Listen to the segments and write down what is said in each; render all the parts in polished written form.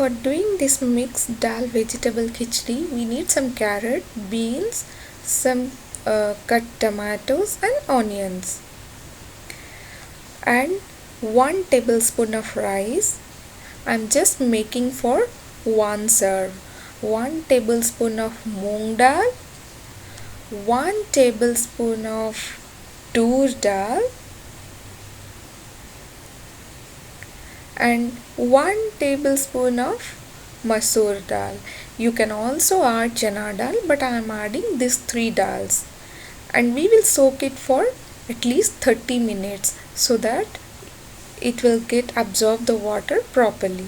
for doing this mixed dal vegetable khichdi, we need some carrot, beans, some cut tomatoes and onions, and 1 tablespoon of rice. I'm just making for one serve. 1 tablespoon of moong dal, 1 tablespoon of tur dal, and 1 tablespoon of masoor dal. You can also add chana dal, but I am adding these 3 dals, and we will soak it for at least 30 minutes so that it will get absorb the water properly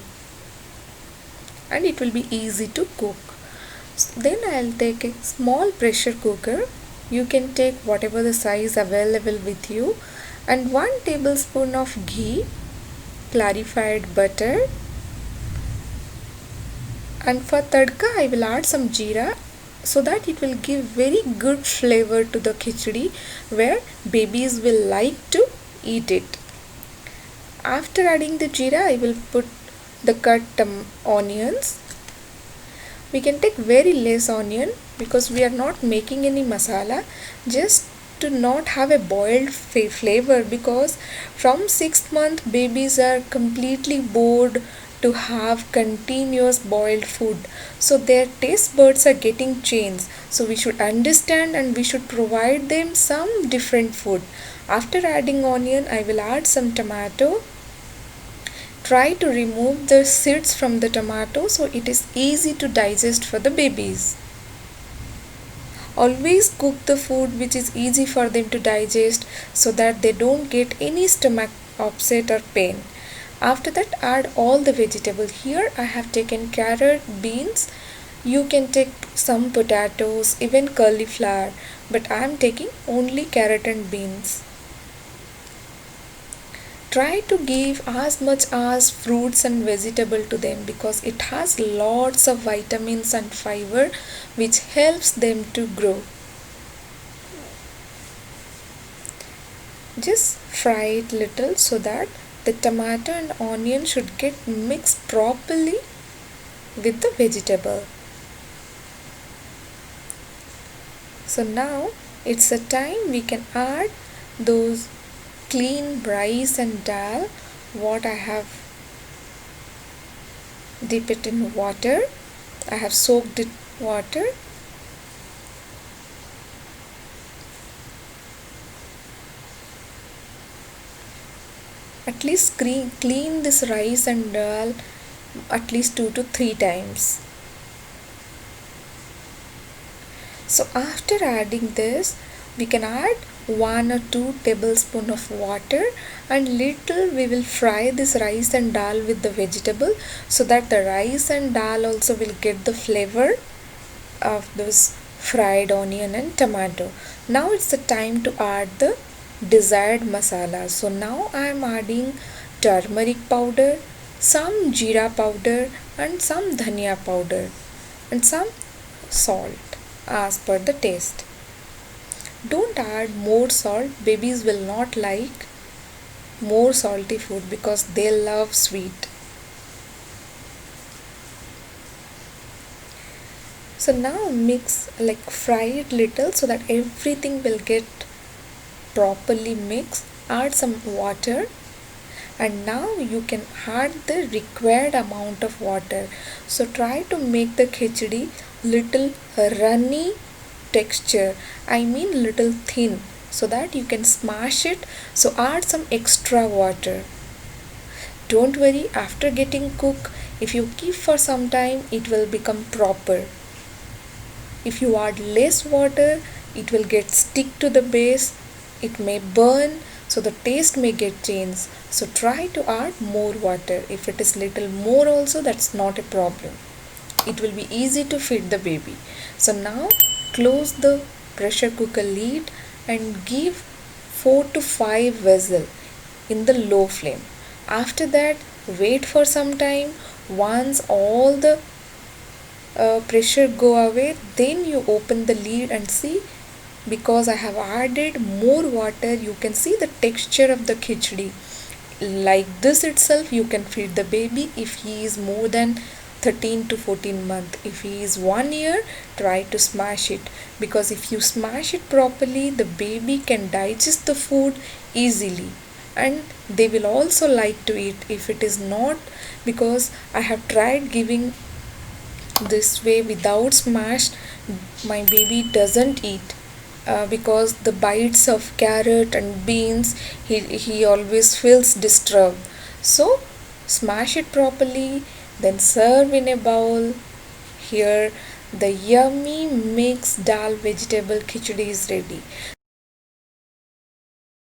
and it will be easy to cook. Then I'll take a small pressure cooker. You can take whatever the size available with you, and 1 tablespoon of ghee, clarified butter, and for tadka I will add some jeera so that it will give very good flavor to the khichdi where babies will like to eat it. After adding the jeera, I will put the cut onions. We can take very less onion because we are not making any masala, just to not have a boiled flavor, because from 6th month babies are completely bored to have continuous boiled food, so their taste buds are getting changed. So we should understand and we should provide them some different food. After adding onion, I will add some tomato. Try to remove the seeds from the tomato so it is easy to digest for the babies. Always cook the food which is easy for them to digest so that they don't get any stomach upset or pain. After that, add all the vegetables. Here I have taken carrot, beans. You can take some potatoes, even cauliflower, but I am taking only carrot and beans. Try to give as much as fruits and vegetable to them because it has lots of vitamins and fiber which helps them to grow. Just fry it little so that the tomato and onion should get mixed properly with the vegetable. So now it's a time we can add those clean rice and dal what I have dip it in water. I have soaked it water. At least clean this rice and dal at least 2 to 3 times. So after adding this, we can add 1 or 2 tablespoons of water, and little we will fry this rice and dal with the vegetable so that the rice and dal also will get the flavor of this fried onion and tomato. Now it's the time to add the desired masala. So now I am adding turmeric powder, some jeera powder, and some dhania powder, and some salt as per the taste. Don't add more salt. Babies will not like more salty food because they love sweet. So now mix, like fry it little so that everything will get properly mixed. Add some water, and now you can add the required amount of water. So try to make the khichdi little runny texture, I mean little thin, so that you can smash it. So add some extra water. Don't worry, after getting cooked, if you keep for some time, it will become proper. If you add less water, it will get stick to the base, it may burn, so the taste may get changed. So try to add more water. If it is little more also, that's not a problem. It will be easy to feed the baby. So now close the pressure cooker lid and give 4 to 5 whistles in the low flame. After that, wait for some time. Once all the pressure go away, then you open the lid and see. Because I have added more water, you can see the texture of the khichdi. Like this itself, you can feed the baby if he is more than 13 to 14 month. If he is 1 year, try to smash it, because if you smash it properly, the baby can digest the food easily, and they will also like to eat. If it is not, because I have tried giving this way without smash, my baby doesn't eat, because the bites of carrot and beans, he always feels disturbed. So smash it properly, then serve in a bowl. Here the yummy mixed dal vegetable khichdi is ready.